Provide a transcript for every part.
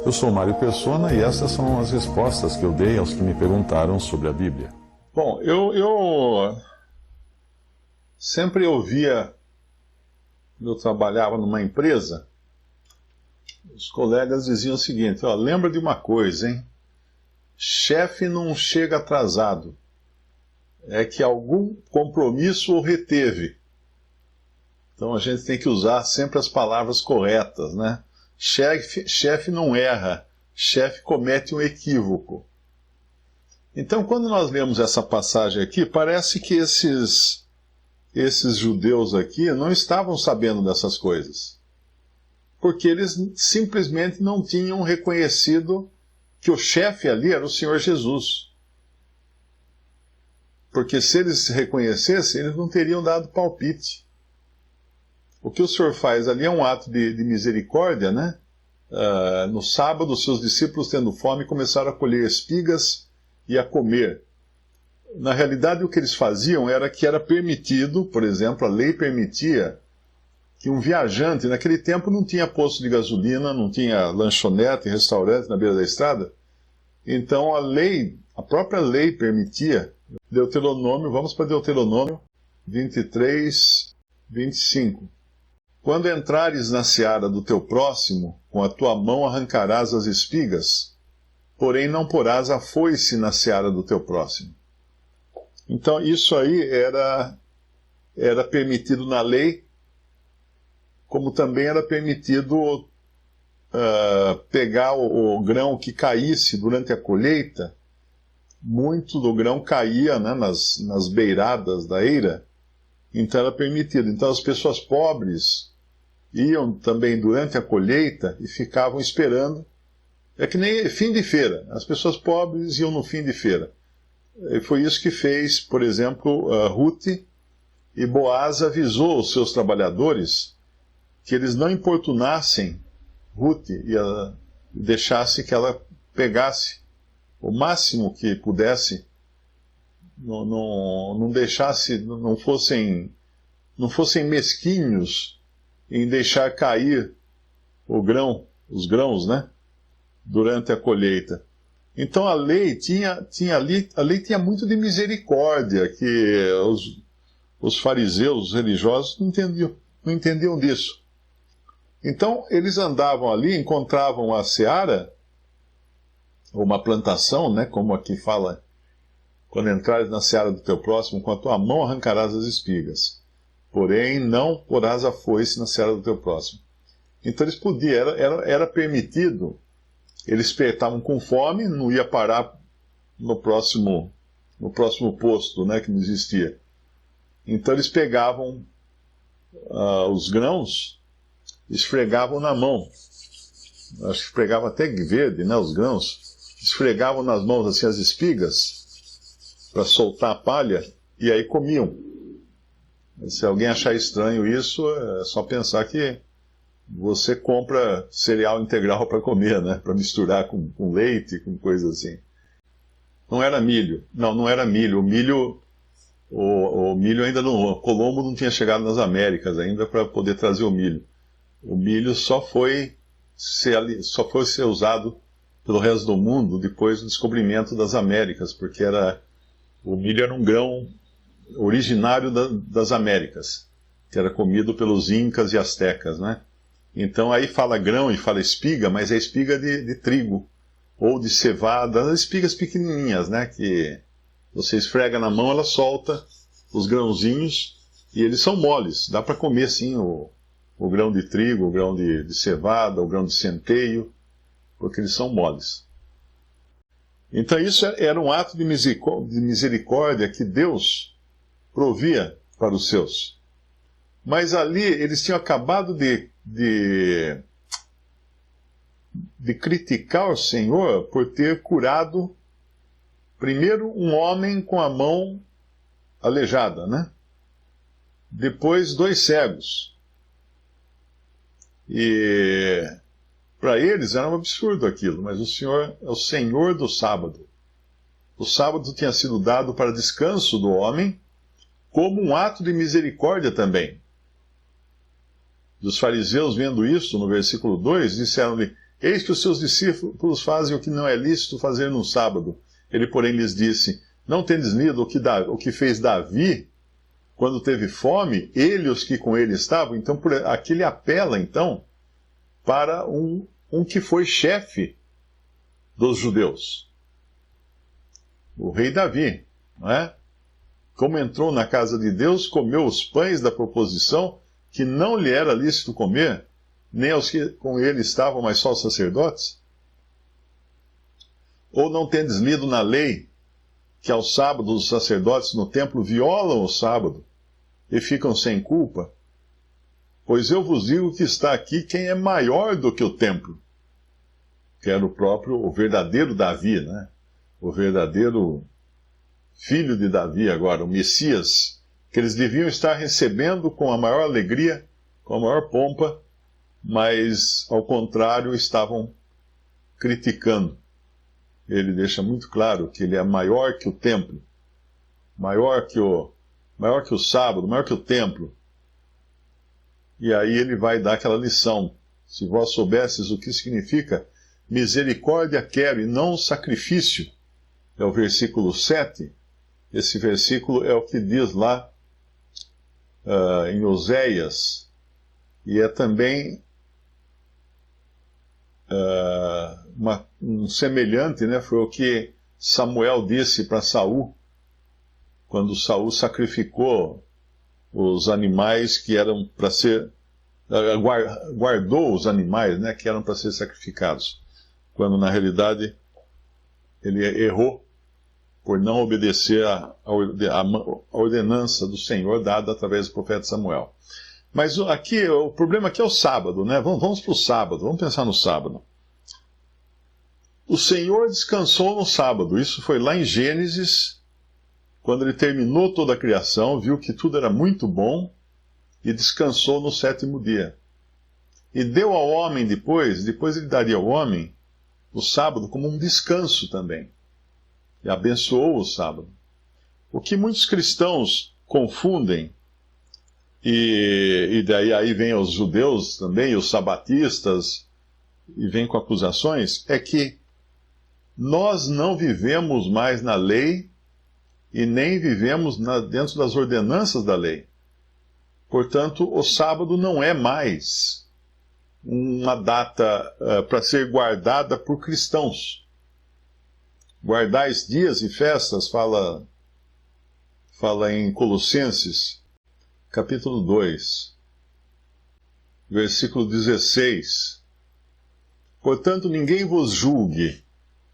Eu sou Mário Persona e essas são as respostas que eu dei aos que me perguntaram sobre a Bíblia. Bom, eu sempre ouvia, quando eu trabalhava numa empresa, os colegas diziam o seguinte: ó, lembra de uma coisa, hein? Chefe não chega atrasado, é que algum compromisso o reteve. Então a gente tem que usar sempre as palavras corretas, né? Chefe não erra, chefe comete um equívoco. Então, quando nós lemos essa passagem aqui, parece que esses judeus aqui não estavam sabendo dessas coisas. Porque eles simplesmente não tinham reconhecido que o chefe ali era o Senhor Jesus. Porque se eles reconhecessem, eles não teriam dado palpite. O que o Senhor faz ali é um ato de misericórdia, né? No sábado, seus discípulos, tendo fome, começaram a colher espigas e a comer. Na realidade, o que eles faziam era que era permitido, por exemplo, a lei permitia que um viajante, naquele tempo não tinha posto de gasolina, não tinha lanchonete, restaurante na beira da estrada. Então a própria lei permitia, Deuteronômio, vamos para Deuteronômio 23, 25. Quando entrares na seara do teu próximo, com a tua mão arrancarás as espigas, porém não porás a foice na seara do teu próximo. Então isso aí era permitido na lei, como também era permitido pegar o grão que caísse durante a colheita. Muito do grão caía, né, nas beiradas da eira, então era permitido. Então as pessoas pobres iam também durante a colheita e ficavam esperando. É que nem fim de feira. As pessoas pobres iam no fim de feira. E foi isso que fez, por exemplo, Ruth, e Boaz avisou os seus trabalhadores que eles não importunassem Ruth e deixasse que ela pegasse o máximo que pudesse, não deixasse, não fossem mesquinhos em deixar cair os grãos, né, durante a colheita. Então a lei tinha muito de misericórdia, que os fariseus, os religiosos, não entendiam disso. Então eles andavam ali, encontravam a seara, ou uma plantação, né, como aqui fala, quando entrares na seara do teu próximo, com a tua mão arrancarás as espigas, porém não porás a foice na seara do teu próximo. Então eles podiam, era permitido, eles estavam com fome, não ia parar no próximo posto, né, que não existia. Então eles pegavam os grãos, esfregavam na mão, acho que esfregavam até verde, né, os grãos, esfregavam nas mãos assim as espigas, para soltar a palha, e aí comiam. Se alguém achar estranho isso, é só pensar que você compra cereal integral para comer, né? Para misturar com leite, com coisas assim. Não era milho. Não era milho. O milho ainda não... Colombo não tinha chegado nas Américas ainda para poder trazer o milho. O milho só foi ser usado pelo resto do mundo depois do descobrimento das Américas, porque o milho era um grão originário das Américas, que era comido pelos incas e astecas, né? Então aí fala grão e fala espiga, mas é espiga de trigo, ou de cevada, as espigas pequenininhas, né? Que você esfrega na mão, ela solta os grãozinhos, e eles são moles, dá para comer sim o grão de trigo, o grão de cevada, o grão de centeio, porque eles são moles. Então isso era um ato de misericórdia que Deus provia para os seus. Mas ali eles tinham acabado de criticar o Senhor por ter curado primeiro um homem com a mão aleijada, né? Depois 2 cegos. E para eles era um absurdo aquilo, mas o Senhor é o Senhor do sábado. O sábado tinha sido dado para descanso do homem, como um ato de misericórdia também. E os fariseus, vendo isso, no versículo 2, disseram-lhe: eis que os seus discípulos fazem o que não é lícito fazer no sábado. Ele, porém, lhes disse: não tendes lido o que fez Davi quando teve fome, ele e os que com ele estavam? Então, aqui ele apela, então, para um que foi chefe dos judeus. O rei Davi, não é? Como entrou na casa de Deus, comeu os pães da proposição, que não lhe era lícito comer, nem aos que com ele estavam, mas só os sacerdotes? Ou não tendes lido na lei que aos sábados os sacerdotes no templo violam o sábado e ficam sem culpa? Pois eu vos digo que está aqui quem é maior do que o templo, que era o verdadeiro Davi, né? O verdadeiro filho de Davi agora, o Messias, que eles deviam estar recebendo com a maior alegria, com a maior pompa, mas, ao contrário, estavam criticando. Ele deixa muito claro que ele é maior que o templo, maior que o sábado, maior que o templo. E aí ele vai dar aquela lição: se vós soubesses o que significa misericórdia quero e não sacrifício, é o versículo 7. Esse versículo é o que diz lá em Oséias, e é também um semelhante, né? Foi o que Samuel disse para Saul, quando Saul sacrificou os animais que eram para ser... guardou os animais, né, que eram para ser sacrificados, quando na realidade ele errou por não obedecer a ordenança do Senhor dada através do profeta Samuel. Mas aqui, o problema aqui é o sábado, né? Vamos para o sábado, vamos pensar no sábado. O Senhor descansou no sábado. Isso foi lá em Gênesis, quando ele terminou toda a criação, viu que tudo era muito bom e descansou no sétimo dia. E deu ao homem depois ele daria ao homem o sábado como um descanso também. E abençoou o sábado. O que muitos cristãos confundem, e daí aí vem os judeus também, os sabatistas, e vem com acusações, é que nós não vivemos mais na lei e nem vivemos dentro das ordenanças da lei. Portanto, o sábado não é mais uma data para ser guardada por cristãos. Guardais dias e festas, fala em Colossenses, capítulo 2, versículo 16. Portanto, ninguém vos julgue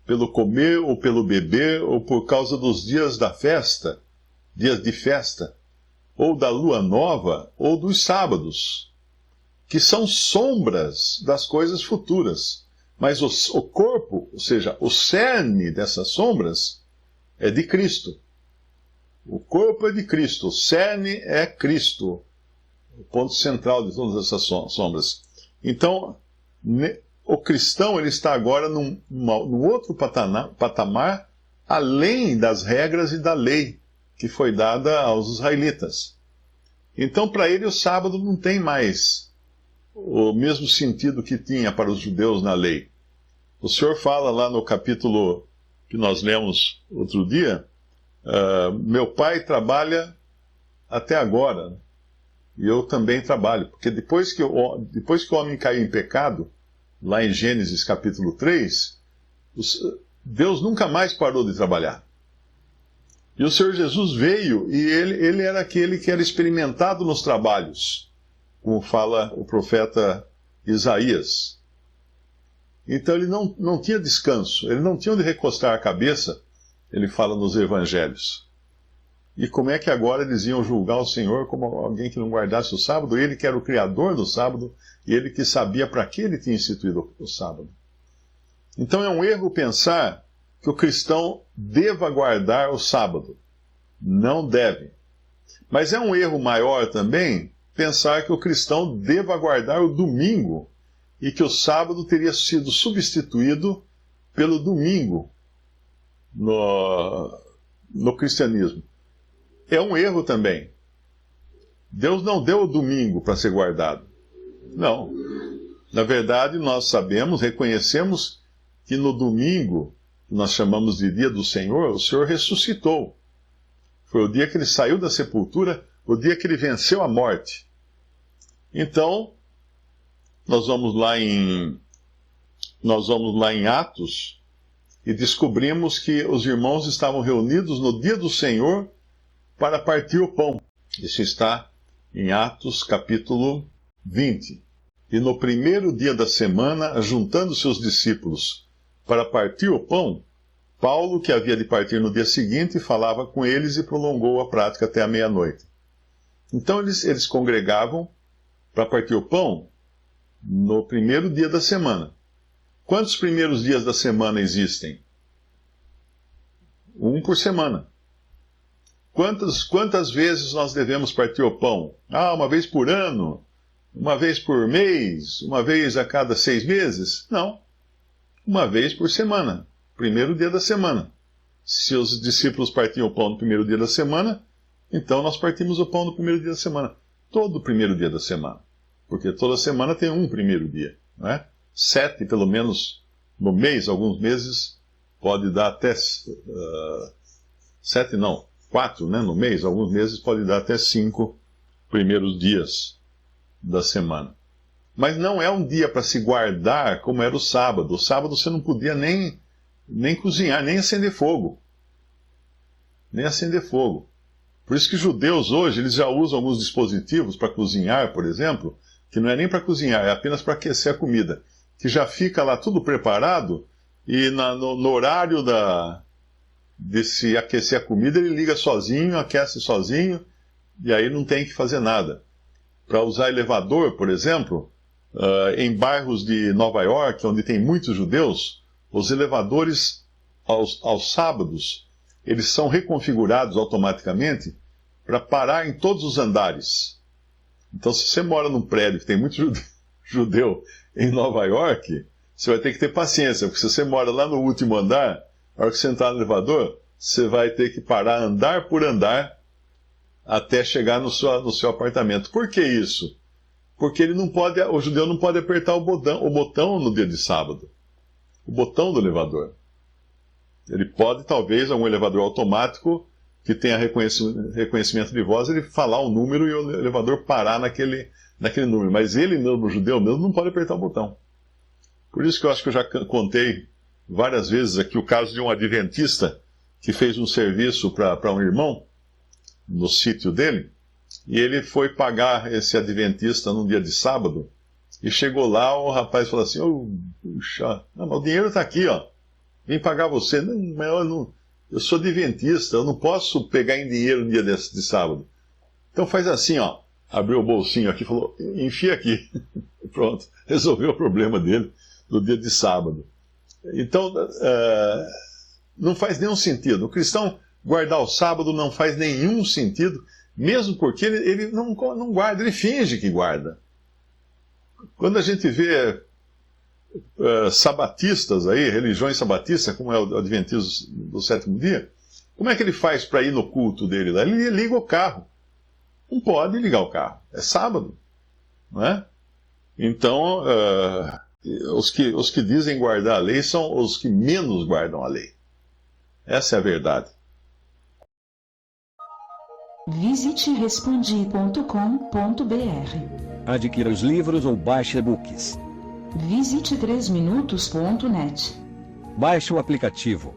pelo comer ou pelo beber, ou por causa dos dias de festa, ou da lua nova, ou dos sábados, que são sombras das coisas futuras. Mas o corpo, ou seja, o cerne dessas sombras, é de Cristo. O corpo é de Cristo, o cerne é Cristo, o ponto central de todas essas sombras. Então, o cristão ele está agora num outro patamar, além das regras e da lei que foi dada aos israelitas. Então, para ele, o sábado não tem mais o mesmo sentido que tinha para os judeus na lei. O Senhor fala lá no capítulo que nós lemos outro dia, meu pai trabalha até agora, e eu também trabalho, porque depois que o homem caiu em pecado, lá em Gênesis capítulo 3, Deus nunca mais parou de trabalhar. E o Senhor Jesus veio, e ele era aquele que era experimentado nos trabalhos, como fala o profeta Isaías. Então ele não tinha descanso, ele não tinha onde recostar a cabeça, ele fala nos evangelhos. E como é que agora eles iam julgar o Senhor como alguém que não guardasse o sábado? Ele que era o criador do sábado, e ele que sabia para que ele tinha instituído o sábado. Então é um erro pensar que o cristão deva guardar o sábado. Não deve. Mas é um erro maior também pensar que o cristão deva guardar o domingo e que o sábado teria sido substituído pelo domingo no cristianismo. É um erro também. Deus não deu o domingo para ser guardado. Não. Na verdade, nós sabemos, reconhecemos que no domingo, que nós chamamos de dia do Senhor, o Senhor ressuscitou. Foi o dia que ele saiu da sepultura, o dia que ele venceu a morte. Então, nós vamos lá em Atos e descobrimos que os irmãos estavam reunidos no dia do Senhor para partir o pão. Isso está em Atos capítulo 20. E no primeiro dia da semana, juntando seus discípulos para partir o pão, Paulo, que havia de partir no dia seguinte, falava com eles e prolongou a prática até a meia-noite. Então eles congregavam para partir o pão no primeiro dia da semana. Quantos primeiros dias da semana existem? Um por semana. Quantas vezes nós devemos partir o pão? Uma vez por ano? Uma vez por mês? Uma vez a cada 6 meses? Não. Uma vez por semana. Primeiro dia da semana. Se os discípulos partiam o pão no primeiro dia da semana, então nós partimos o pão no primeiro dia da semana. Todo primeiro dia da semana. Porque toda semana tem um primeiro dia, não é? 7, pelo menos, no mês. Alguns meses pode dar até... 7 não, 4, né, no mês. Alguns meses pode dar até 5 primeiros dias da semana. Mas não é um dia para se guardar como era o sábado. O sábado você não podia nem cozinhar, nem acender fogo. Nem acender fogo. Por isso que judeus hoje, eles já usam alguns dispositivos para cozinhar, por exemplo, que não é nem para cozinhar, é apenas para aquecer a comida. Que já fica lá tudo preparado e no horário de se aquecer a comida, ele liga sozinho, aquece sozinho, e aí não tem que fazer nada. Para usar elevador, por exemplo, em bairros de Nova York, onde tem muitos judeus, os elevadores, aos sábados, eles são reconfigurados automaticamente para parar em todos os andares. Então, se você mora num prédio que tem muito judeu em Nova York, você vai ter que ter paciência, porque se você mora lá no último andar, na hora que você entrar no elevador, você vai ter que parar andar por andar até chegar no seu apartamento. Por que isso? Porque o judeu não pode apertar o botão no dia de sábado. O botão do elevador. Ele pode, talvez, algum elevador automático que tenha reconhecimento de voz, ele falar um número e o elevador parar naquele número. Mas ele mesmo, o judeu mesmo, não pode apertar o botão. Por isso que eu acho que eu já contei várias vezes aqui o caso de um adventista que fez um serviço para um irmão no sítio dele, e ele foi pagar esse adventista num dia de sábado, e chegou lá, o rapaz falou assim, puxa, mas o dinheiro está aqui, ó. Vim pagar você. Não, mas eu sou adventista, eu não posso pegar em dinheiro no dia de sábado. Então faz assim, ó. Abriu o bolsinho aqui e falou, enfia aqui. Pronto, resolveu o problema dele do dia de sábado. Então, não faz nenhum sentido. O cristão guardar o sábado não faz nenhum sentido, mesmo porque ele não guarda, ele finge que guarda. Quando a gente vê sabatistas aí, religiões sabatistas, como é o Adventismo do sétimo dia, como é que ele faz para ir no culto dele lá? Ele liga o carro. Não pode ligar o carro. É sábado. Não é? Então, os que dizem guardar a lei são os que menos guardam a lei. Essa é a verdade. Visite respondi.com.br. Adquira os livros ou baixe e-books. Visite 3minutos.net. Baixe o aplicativo.